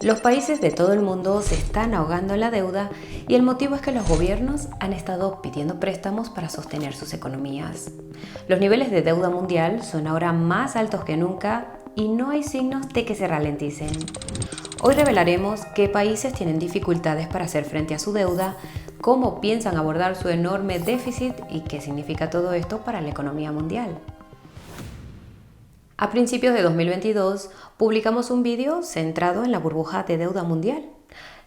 Los países de todo el mundo se están ahogando en la deuda y el motivo es que los gobiernos han estado pidiendo préstamos para sostener sus economías. Los niveles de deuda mundial son ahora más altos que nunca y no hay signos de que se ralenticen. Hoy revelaremos qué países tienen dificultades para hacer frente a su deuda, cómo piensan abordar su enorme déficit y qué significa todo esto para la economía mundial. A principios de 2022 publicamos un vídeo centrado en la burbuja de deuda mundial.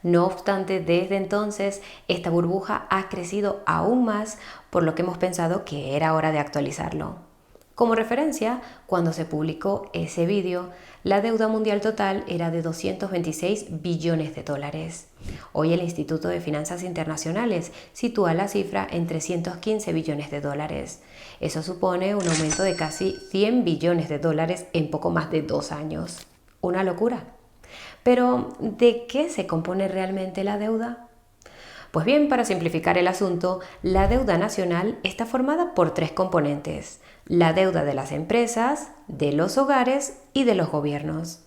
No obstante, desde entonces esta burbuja ha crecido aún más, por lo que hemos pensado que era hora de actualizarlo. Como referencia, cuando se publicó ese vídeo, la deuda mundial total era de 226 billones de dólares. Hoy el Instituto de Finanzas Internacionales sitúa la cifra en 315 billones de dólares. Eso supone un aumento de casi 100 billones de dólares en poco más de 2 años. Una locura. Pero, ¿de qué se compone realmente la deuda? Pues bien, para simplificar el asunto, la deuda nacional está formada por 3 componentes: la deuda de las empresas, de los hogares y de los gobiernos.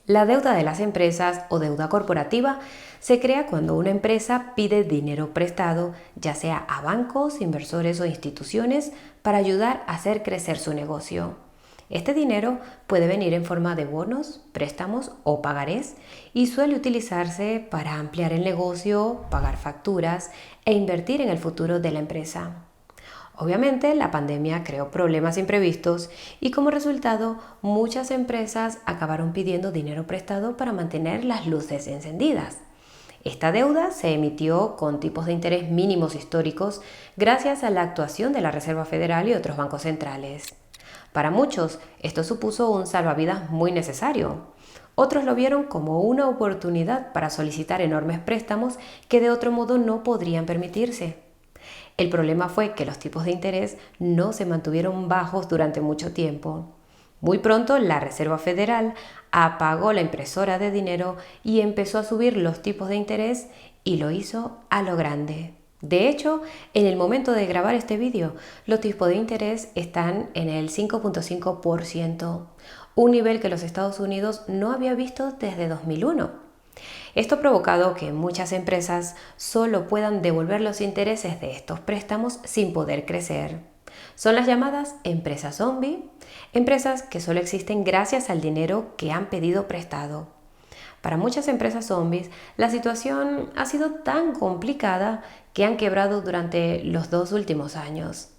La deuda de las empresas o deuda corporativa se crea cuando una empresa pide dinero prestado, ya sea a bancos, inversores o instituciones, para ayudar a hacer crecer su negocio. Este dinero puede venir en forma de bonos, préstamos o pagarés y suele utilizarse para ampliar el negocio, pagar facturas e invertir en el futuro de la empresa. Obviamente, la pandemia creó problemas imprevistos y como resultado, muchas empresas acabaron pidiendo dinero prestado para mantener las luces encendidas. Esta deuda se emitió con tipos de interés mínimos históricos gracias a la actuación de la Reserva Federal y otros bancos centrales. Para muchos, esto supuso un salvavidas muy necesario. Otros lo vieron como una oportunidad para solicitar enormes préstamos que de otro modo no podrían permitirse. El problema fue que los tipos de interés no se mantuvieron bajos durante mucho tiempo. Muy pronto la Reserva Federal apagó la impresora de dinero y empezó a subir los tipos de interés y lo hizo a lo grande. De hecho, en el momento de grabar este vídeo, los tipos de interés están en el 5.5%, un nivel que los Estados Unidos no había visto desde 2001. Esto ha provocado que muchas empresas solo puedan devolver los intereses de estos préstamos sin poder crecer. Son las llamadas empresas zombie, empresas que solo existen gracias al dinero que han pedido prestado. Para muchas empresas zombies, la situación ha sido tan complicada que han quebrado durante los 2 últimos años.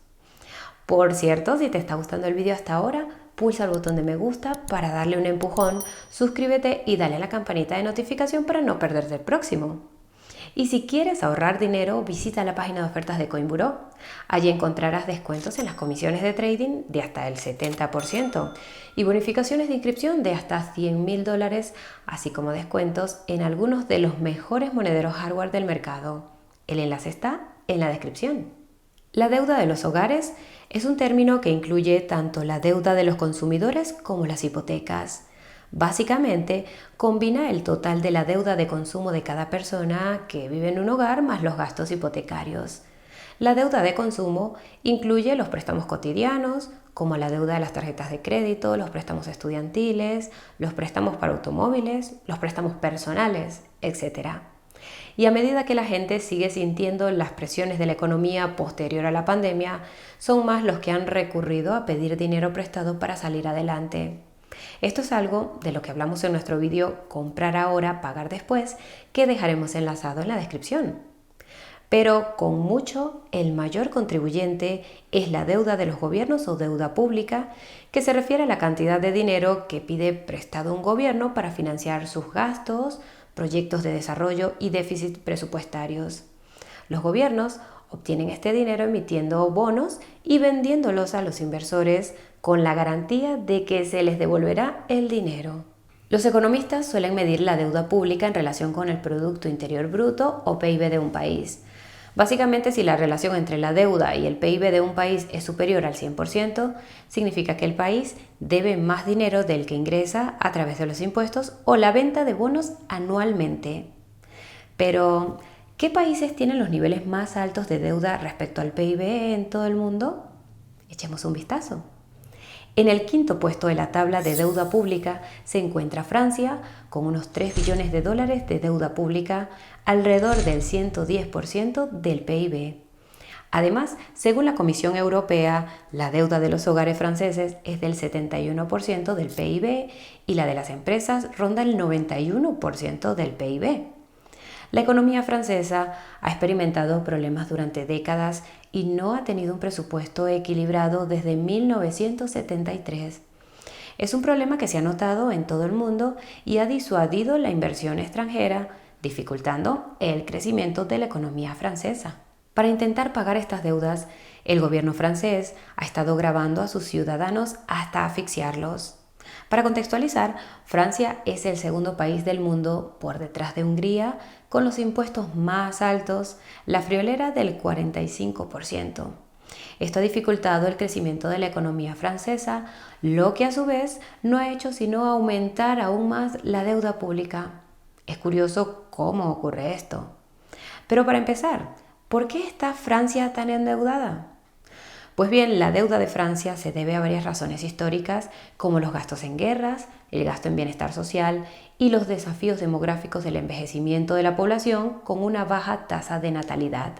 Por cierto, si te está gustando el vídeo hasta ahora, pulsa el botón de me gusta para darle un empujón, suscríbete y dale a la campanita de notificación para no perderte el próximo. Y si quieres ahorrar dinero, visita la página de ofertas de Coinburó. Allí encontrarás descuentos en las comisiones de trading de hasta el 70% y bonificaciones de inscripción de hasta $100.000, así como descuentos en algunos de los mejores monederos hardware del mercado. El enlace está en la descripción. La deuda de los hogares es un término que incluye tanto la deuda de los consumidores como las hipotecas. Básicamente, combina el total de la deuda de consumo de cada persona que vive en un hogar más los gastos hipotecarios. La deuda de consumo incluye los préstamos cotidianos, como la deuda de las tarjetas de crédito, los préstamos estudiantiles, los préstamos para automóviles, los préstamos personales, etc. Y a medida que la gente sigue sintiendo las presiones de la economía posterior a la pandemia, son más los que han recurrido a pedir dinero prestado para salir adelante. Esto es algo de lo que hablamos en nuestro vídeo Comprar ahora, pagar después, que dejaremos enlazado en la descripción. Pero con mucho, el mayor contribuyente es la deuda de los gobiernos o deuda pública, que se refiere a la cantidad de dinero que pide prestado un gobierno para financiar sus gastos, proyectos de desarrollo y déficit presupuestarios. Los gobiernos obtienen este dinero emitiendo bonos y vendiéndolos a los inversores con la garantía de que se les devolverá el dinero. Los economistas suelen medir la deuda pública en relación con el Producto Interior Bruto o PIB de un país. Básicamente, si la relación entre la deuda y el PIB de un país es superior al 100%, significa que el país debe más dinero del que ingresa a través de los impuestos o la venta de bonos anualmente. Pero, ¿qué países tienen los niveles más altos de deuda respecto al PIB en todo el mundo? Echemos un vistazo. En el quinto puesto de la tabla de deuda pública se encuentra Francia, con unos 3 billones de dólares de deuda pública, alrededor del 110% del PIB. Además, según la Comisión Europea, la deuda de los hogares franceses es del 71% del PIB y la de las empresas ronda el 91% del PIB. La economía francesa ha experimentado problemas durante décadas y no ha tenido un presupuesto equilibrado desde 1973. Es un problema que se ha notado en todo el mundo y ha disuadido la inversión extranjera, dificultando el crecimiento de la economía francesa. Para intentar pagar estas deudas, el gobierno francés ha estado gravando a sus ciudadanos hasta asfixiarlos. Para contextualizar, Francia es el segundo país del mundo por detrás de Hungría con los impuestos más altos, la friolera del 45%. Esto ha dificultado el crecimiento de la economía francesa, lo que a su vez no ha hecho sino aumentar aún más la deuda pública. Es curioso cómo ocurre esto. Pero para empezar, ¿por qué está Francia tan endeudada? Pues bien, la deuda de Francia se debe a varias razones históricas, como los gastos en guerras, el gasto en bienestar social y los desafíos demográficos del envejecimiento de la población con una baja tasa de natalidad.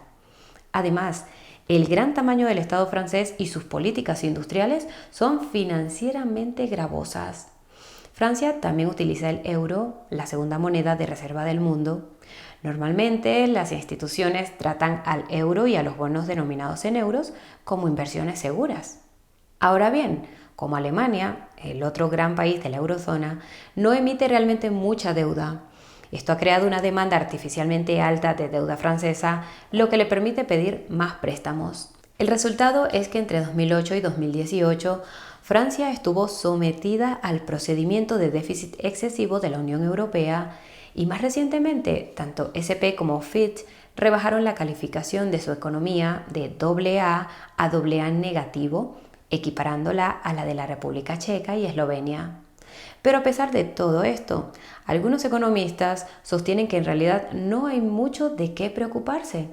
Además, el gran tamaño del Estado francés y sus políticas industriales son financieramente gravosas. Francia también utiliza el euro, la segunda moneda de reserva del mundo. Normalmente, las instituciones tratan al euro y a los bonos denominados en euros como inversiones seguras. Ahora bien, como Alemania, el otro gran país de la eurozona, no emite realmente mucha deuda. Esto ha creado una demanda artificialmente alta de deuda francesa, lo que le permite pedir más préstamos. El resultado es que entre 2008 y 2018, Francia estuvo sometida al procedimiento de déficit excesivo de la Unión Europea y más recientemente, tanto SP como Fitch rebajaron la calificación de su economía de AA a AA negativo, equiparándola a la de la República Checa y Eslovenia. Pero a pesar de todo esto, algunos economistas sostienen que en realidad no hay mucho de qué preocuparse.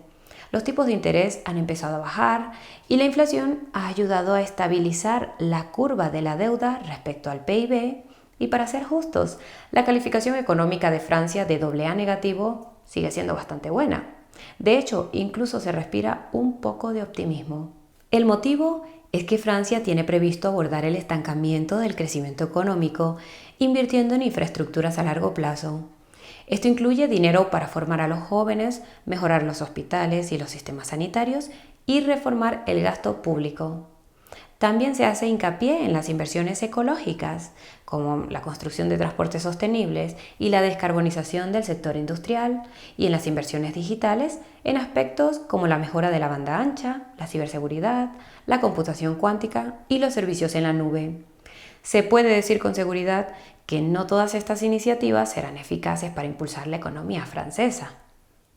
Los tipos de interés han empezado a bajar y la inflación ha ayudado a estabilizar la curva de la deuda respecto al PIB. Y para ser justos, la calificación económica de Francia de AA negativo sigue siendo bastante buena. De hecho, incluso se respira un poco de optimismo. El motivo es que Francia tiene previsto abordar el estancamiento del crecimiento económico invirtiendo en infraestructuras a largo plazo. Esto incluye dinero para formar a los jóvenes, mejorar los hospitales y los sistemas sanitarios y reformar el gasto público. También se hace hincapié en las inversiones ecológicas, como la construcción de transportes sostenibles y la descarbonización del sector industrial, y en las inversiones digitales en aspectos como la mejora de la banda ancha, la ciberseguridad, la computación cuántica y los servicios en la nube. Se puede decir con seguridad que no todas estas iniciativas serán eficaces para impulsar la economía francesa.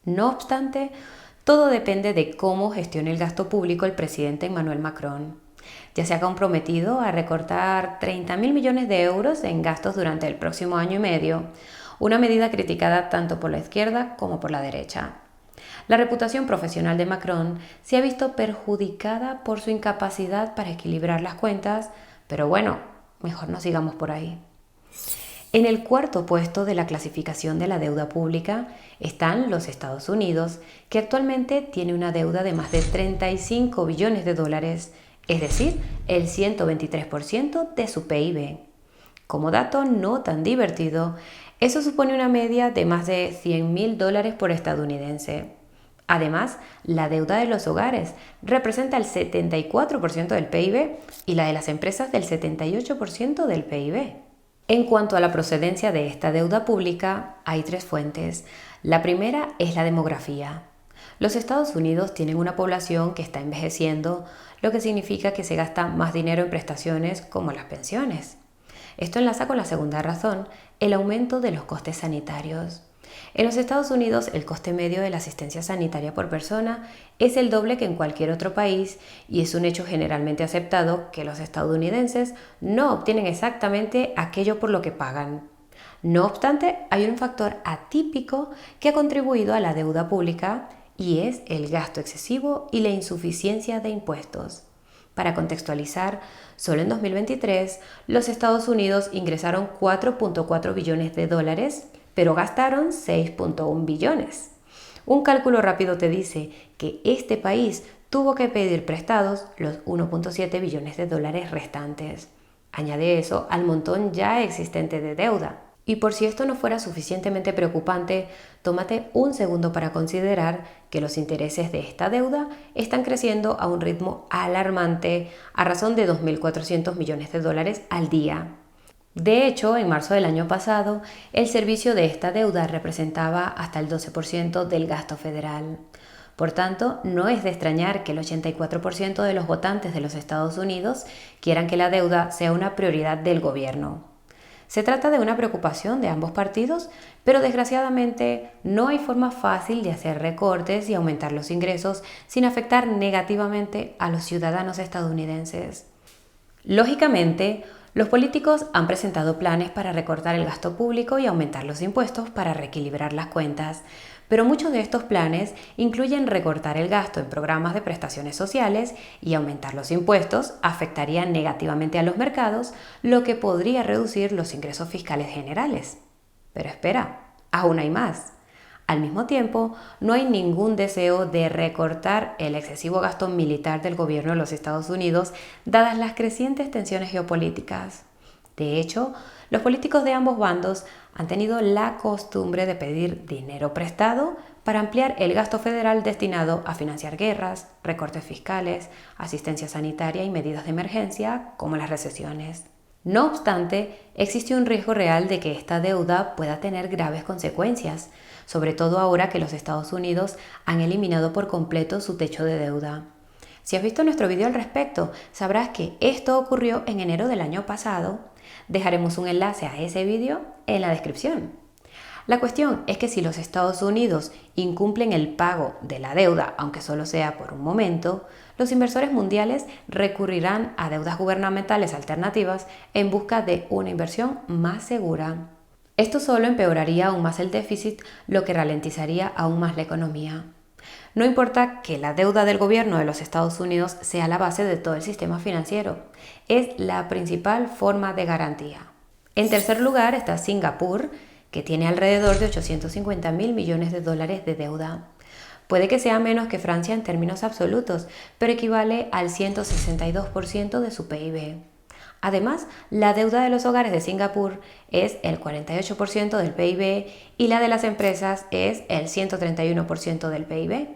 No obstante, todo depende de cómo gestione el gasto público el presidente Emmanuel Macron. Ya se ha comprometido a recortar 30.000 millones de euros en gastos durante el próximo año y medio, una medida criticada tanto por la izquierda como por la derecha. La reputación profesional de Macron se ha visto perjudicada por su incapacidad para equilibrar las cuentas, pero bueno, mejor no sigamos por ahí. En el cuarto puesto de la clasificación de la deuda pública están los Estados Unidos, que actualmente tiene una deuda de más de 35 billones de dólares, es decir, el 123% de su PIB. Como dato no tan divertido, eso supone una media de más de $100.000 por estadounidense. Además, la deuda de los hogares representa el 74% del PIB y la de las empresas del 78% del PIB. En cuanto a la procedencia de esta deuda pública, hay 3 fuentes. La primera es la demografía. Los Estados Unidos tienen una población que está envejeciendo, lo que significa que se gasta más dinero en prestaciones como las pensiones. Esto enlaza con la segunda razón, el aumento de los costes sanitarios. En los Estados Unidos, el coste medio de la asistencia sanitaria por persona es el doble que en cualquier otro país y es un hecho generalmente aceptado que los estadounidenses no obtienen exactamente aquello por lo que pagan. No obstante, hay un factor atípico que ha contribuido a la deuda pública y es el gasto excesivo y la insuficiencia de impuestos. Para contextualizar, solo en 2023 los Estados Unidos ingresaron 4.4 billones de dólares, pero gastaron 6.1 billones. Un cálculo rápido te dice que este país tuvo que pedir prestados los 1.7 billones de dólares restantes. Añade eso al montón ya existente de deuda. Y por si esto no fuera suficientemente preocupante, tómate un segundo para considerar que los intereses de esta deuda están creciendo a un ritmo alarmante a razón de 2.400 millones de dólares al día. De hecho, en marzo del año pasado, el servicio de esta deuda representaba hasta el 12% del gasto federal. Por tanto, no es de extrañar que el 84% de los votantes de los Estados Unidos quieran que la deuda sea una prioridad del gobierno. Se trata de una preocupación de ambos partidos, pero desgraciadamente no hay forma fácil de hacer recortes y aumentar los ingresos sin afectar negativamente a los ciudadanos estadounidenses. Lógicamente, los políticos han presentado planes para recortar el gasto público y aumentar los impuestos para reequilibrar las cuentas, pero muchos de estos planes incluyen recortar el gasto en programas de prestaciones sociales y aumentar los impuestos afectaría negativamente a los mercados, lo que podría reducir los ingresos fiscales generales. Pero espera, aún hay más. Al mismo tiempo, no hay ningún deseo de recortar el excesivo gasto militar del gobierno de los Estados Unidos, dadas las crecientes tensiones geopolíticas. De hecho, los políticos de ambos bandos han tenido la costumbre de pedir dinero prestado para ampliar el gasto federal destinado a financiar guerras, recortes fiscales, asistencia sanitaria y medidas de emergencia, como las recesiones. No obstante, existe un riesgo real de que esta deuda pueda tener graves consecuencias, sobre todo ahora que los Estados Unidos han eliminado por completo su techo de deuda. Si has visto nuestro video al respecto, sabrás que esto ocurrió en enero del año pasado. Dejaremos un enlace a ese video en la descripción. La cuestión es que si los Estados Unidos incumplen el pago de la deuda, aunque solo sea por un momento, los inversores mundiales recurrirán a deudas gubernamentales alternativas en busca de una inversión más segura. Esto solo empeoraría aún más el déficit, lo que ralentizaría aún más la economía. No importa que la deuda del gobierno de los Estados Unidos sea la base de todo el sistema financiero, es la principal forma de garantía. En tercer lugar está Singapur, que tiene alrededor de 850.000 millones de dólares de deuda. Puede que sea menos que Francia en términos absolutos, pero equivale al 162% de su PIB. Además, la deuda de los hogares de Singapur es el 48% del PIB y la de las empresas es el 131% del PIB.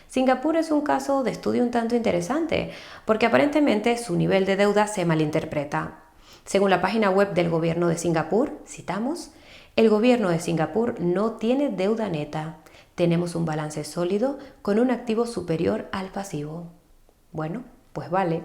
Singapur es un caso de estudio un tanto interesante, porque aparentemente su nivel de deuda se malinterpreta. Según la página web del gobierno de Singapur, citamos, el gobierno de Singapur no tiene deuda neta. Tenemos un balance sólido con un activo superior al pasivo. Bueno, pues vale.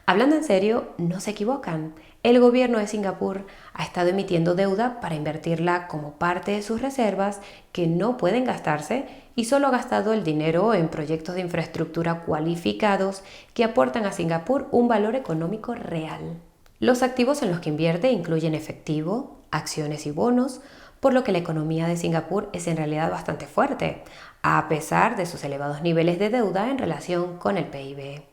Hablando en serio, no se equivocan. El gobierno de Singapur ha estado emitiendo deuda para invertirla como parte de sus reservas que no pueden gastarse y solo ha gastado el dinero en proyectos de infraestructura cualificados que aportan a Singapur un valor económico real. Los activos en los que invierte incluyen efectivo, acciones y bonos, por lo que la economía de Singapur es en realidad bastante fuerte, a pesar de sus elevados niveles de deuda en relación con el PIB.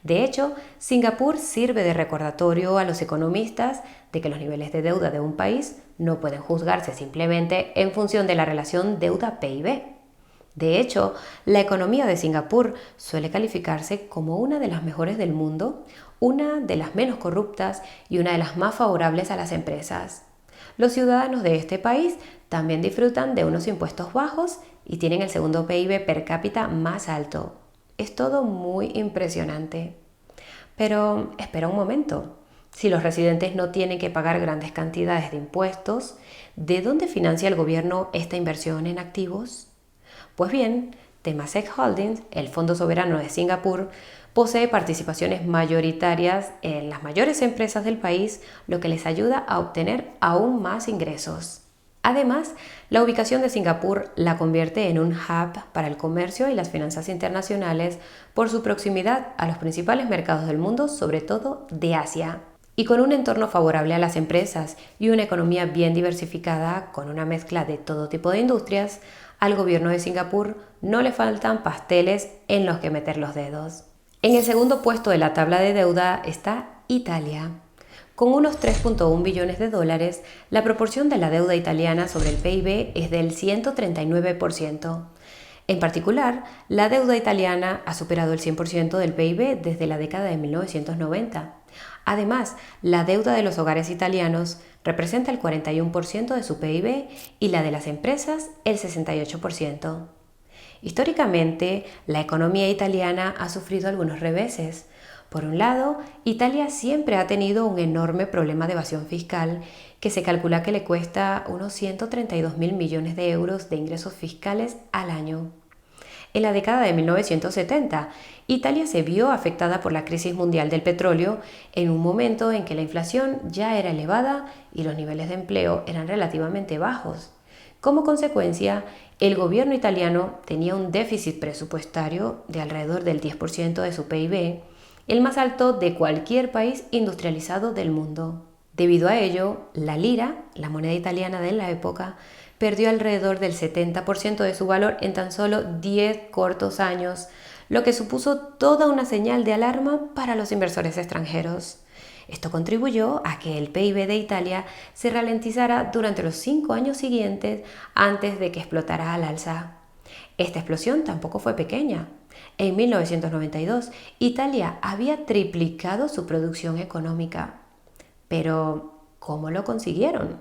De hecho, Singapur sirve de recordatorio a los economistas de que los niveles de deuda de un país no pueden juzgarse simplemente en función de la relación deuda-PIB. De hecho, la economía de Singapur suele calificarse como una de las mejores del mundo, una de las menos corruptas y una de las más favorables a las empresas. Los ciudadanos de este país también disfrutan de unos impuestos bajos y tienen el segundo PIB per cápita más alto. Es todo muy impresionante. Pero espera un momento. Si los residentes no tienen que pagar grandes cantidades de impuestos, ¿de dónde financia el gobierno esta inversión en activos? Pues bien, Temasek Holdings, el fondo soberano de Singapur, posee participaciones mayoritarias en las mayores empresas del país, lo que les ayuda a obtener aún más ingresos. Además, la ubicación de Singapur la convierte en un hub para el comercio y las finanzas internacionales por su proximidad a los principales mercados del mundo, sobre todo de Asia. Y con un entorno favorable a las empresas y una economía bien diversificada con una mezcla de todo tipo de industrias, al gobierno de Singapur no le faltan pasteles en los que meter los dedos. En el segundo puesto de la tabla de deuda está Italia. Con unos 3.1 billones de dólares, la proporción de la deuda italiana sobre el PIB es del 139%. En particular, la deuda italiana ha superado el 100% del PIB desde la década de 1990. Además, la deuda de los hogares italianos representa el 41% de su PIB y la de las empresas el 68%. Históricamente, la economía italiana ha sufrido algunos reveses. Por un lado, Italia siempre ha tenido un enorme problema de evasión fiscal que se calcula que le cuesta unos 132.000 millones de euros de ingresos fiscales al año. En la década de 1970, Italia se vio afectada por la crisis mundial del petróleo en un momento en que la inflación ya era elevada y los niveles de empleo eran relativamente bajos. Como consecuencia, el gobierno italiano tenía un déficit presupuestario de alrededor del 10% de su PIB, el más alto de cualquier país industrializado del mundo. Debido a ello, la lira, la moneda italiana de la época, perdió alrededor del 70% de su valor en tan solo 10 cortos años, lo que supuso toda una señal de alarma para los inversores extranjeros. Esto contribuyó a que el PIB de Italia se ralentizara durante los 5 años siguientes antes de que explotara al alza. Esta explosión tampoco fue pequeña. En 1992, Italia había triplicado su producción económica. Pero, ¿cómo lo consiguieron?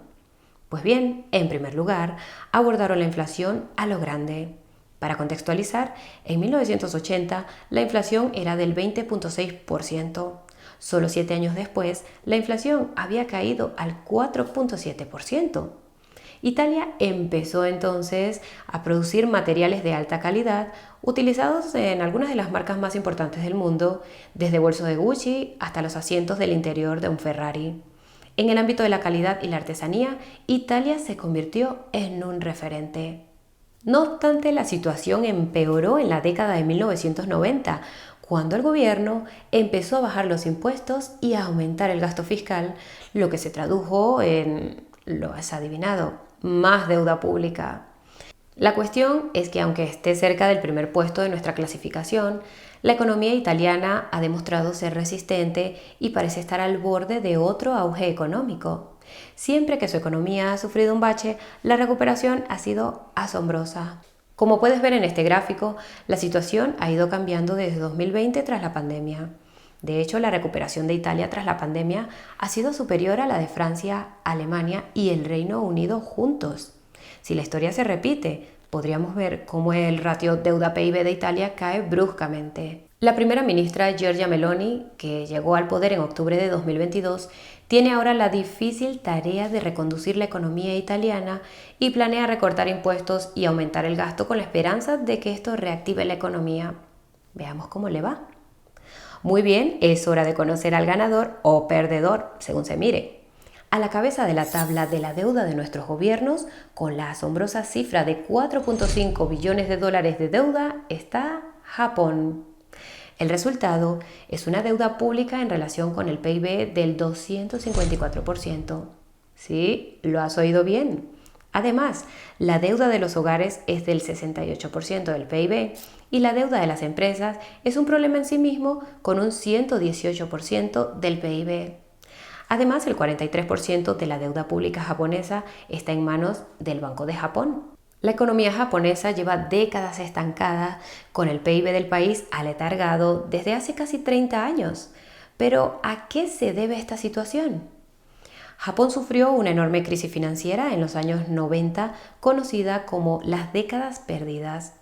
Pues bien, en primer lugar, abordaron la inflación a lo grande. Para contextualizar, en 1980 la inflación era del 20.6%. Solo 7 años después, la inflación había caído al 4.7%. Italia empezó entonces a producir materiales de alta calidad utilizados en algunas de las marcas más importantes del mundo, desde bolsos de Gucci hasta los asientos del interior de un Ferrari. En el ámbito de la calidad y la artesanía, Italia se convirtió en un referente. No obstante, la situación empeoró en la década de 1990, cuando el gobierno empezó a bajar los impuestos y a aumentar el gasto fiscal, lo que se tradujo en, lo has adivinado, más deuda pública. La cuestión es que aunque esté cerca del primer puesto de nuestra clasificación, la economía italiana ha demostrado ser resistente y parece estar al borde de otro auge económico. Siempre que su economía ha sufrido un bache, la recuperación ha sido asombrosa. Como puedes ver en este gráfico, la situación ha ido cambiando desde 2020 tras la pandemia. De hecho, la recuperación de Italia tras la pandemia ha sido superior a la de Francia, Alemania y el Reino Unido juntos. Si la historia se repite, podríamos ver cómo el ratio deuda-PIB de Italia cae bruscamente. La primera ministra Giorgia Meloni, que llegó al poder en octubre de 2022, tiene ahora la difícil tarea de reconducir la economía italiana y planea recortar impuestos y aumentar el gasto con la esperanza de que esto reactive la economía. Veamos cómo le va. Muy bien, es hora de conocer al ganador o perdedor, según se mire. A la cabeza de la tabla de la deuda de nuestros gobiernos, con la asombrosa cifra de 4.5 billones de dólares de deuda, está Japón. El resultado es una deuda pública en relación con el PIB del 254%. Sí, lo has oído bien. Además, la deuda de los hogares es del 68% del PIB y la deuda de las empresas es un problema en sí mismo con un 118% del PIB. Además, el 43% de la deuda pública japonesa está en manos del Banco de Japón. La economía japonesa lleva décadas estancada, con el PIB del país aletargado desde hace casi 30 años. Pero, ¿a qué se debe esta situación? Japón sufrió una enorme crisis financiera en los años 90, conocida como las décadas perdidas.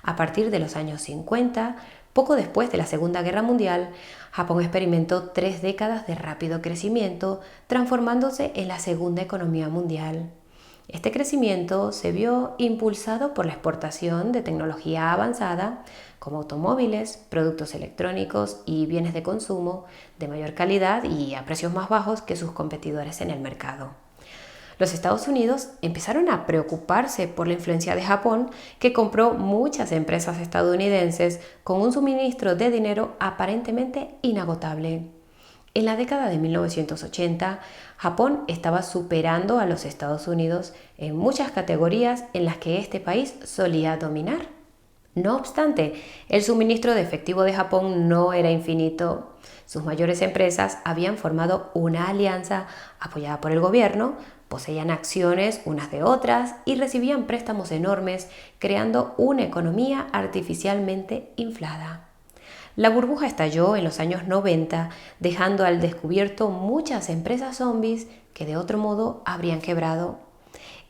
A partir de los años 50, poco después de la Segunda Guerra Mundial, Japón experimentó 3 décadas de rápido crecimiento, transformándose en la segunda economía mundial. Este crecimiento se vio impulsado por la exportación de tecnología avanzada, como automóviles, productos electrónicos y bienes de consumo de mayor calidad y a precios más bajos que sus competidores en el mercado. Los Estados Unidos empezaron a preocuparse por la influencia de Japón, que compró muchas empresas estadounidenses con un suministro de dinero aparentemente inagotable. En la década de 1980, Japón estaba superando a los Estados Unidos en muchas categorías en las que este país solía dominar. No obstante, el suministro de efectivo de Japón no era infinito. Sus mayores empresas habían formado una alianza apoyada por el gobierno, poseían acciones unas de otras y recibían préstamos enormes, creando una economía artificialmente inflada. La burbuja estalló en los años 90, dejando al descubierto muchas empresas zombies que de otro modo habrían quebrado.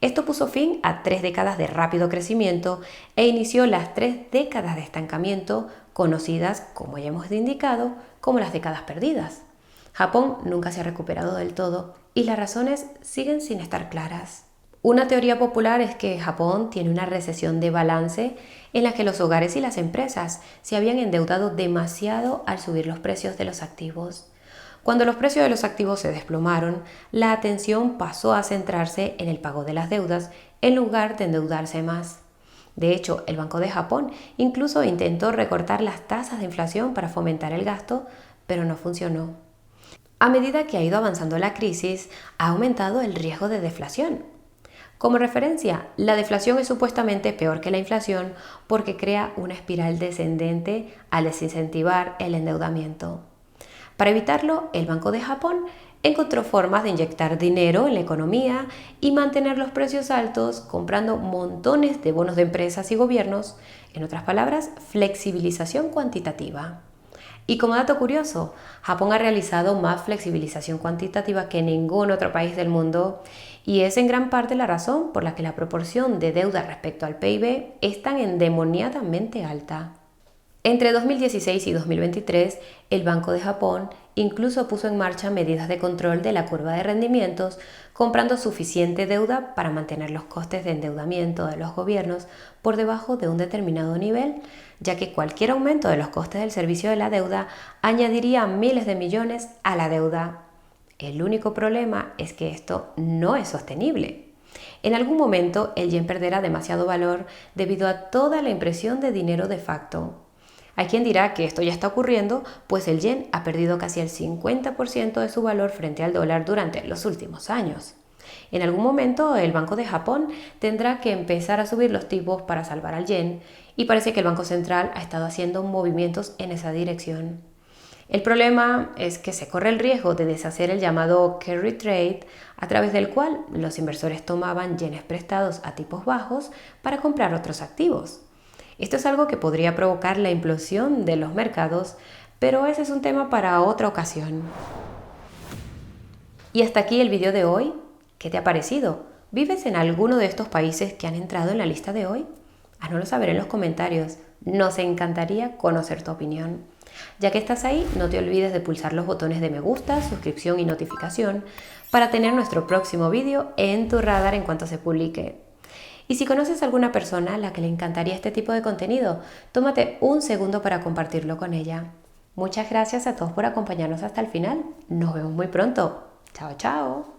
Esto puso fin a 3 décadas de rápido crecimiento e inició las 3 décadas de estancamiento, conocidas, como ya hemos indicado, como las décadas perdidas. Japón nunca se ha recuperado del todo y las razones siguen sin estar claras. Una teoría popular es que Japón tiene una recesión de balance en la que los hogares y las empresas se habían endeudado demasiado al subir los precios de los activos. Cuando los precios de los activos se desplomaron, la atención pasó a centrarse en el pago de las deudas en lugar de endeudarse más. De hecho, el Banco de Japón incluso intentó recortar las tasas de inflación para fomentar el gasto, pero no funcionó. A medida que ha ido avanzando la crisis, ha aumentado el riesgo de deflación. Como referencia, la deflación es supuestamente peor que la inflación porque crea una espiral descendente al desincentivar el endeudamiento. Para evitarlo, el Banco de Japón encontró formas de inyectar dinero en la economía y mantener los precios altos comprando montones de bonos de empresas y gobiernos, en otras palabras, flexibilización cuantitativa. Y como dato curioso, Japón ha realizado más flexibilización cuantitativa que ningún otro país del mundo y es en gran parte la razón por la que la proporción de deuda respecto al PIB es tan endemoniadamente alta. Entre 2016 y 2023, el Banco de Japón incluso puso en marcha medidas de control de la curva de rendimientos, comprando suficiente deuda para mantener los costes de endeudamiento de los gobiernos por debajo de un determinado nivel, ya que cualquier aumento de los costes del servicio de la deuda añadiría miles de millones a la deuda. El único problema es que esto no es sostenible. En algún momento el yen perderá demasiado valor debido a toda la impresión de dinero de facto. Hay quien dirá que esto ya está ocurriendo, pues el yen ha perdido casi el 50% de su valor frente al dólar durante los últimos años. En algún momento el Banco de Japón tendrá que empezar a subir los tipos para salvar al yen y parece que el Banco Central ha estado haciendo movimientos en esa dirección. El problema es que se corre el riesgo de deshacer el llamado carry trade, a través del cual los inversores tomaban yenes prestados a tipos bajos para comprar otros activos. Esto es algo que podría provocar la implosión de los mercados, pero ese es un tema para otra ocasión. Y hasta aquí el vídeo de hoy. ¿Qué te ha parecido? ¿Vives en alguno de estos países que han entrado en la lista de hoy? Háznoslo saber en los comentarios. Nos encantaría conocer tu opinión. Ya que estás ahí, no te olvides de pulsar los botones de me gusta, suscripción y notificación para tener nuestro próximo vídeo en tu radar en cuanto se publique. Y si conoces a alguna persona a la que le encantaría este tipo de contenido, tómate un segundo para compartirlo con ella. Muchas gracias a todos por acompañarnos hasta el final. Nos vemos muy pronto. Chao, chao.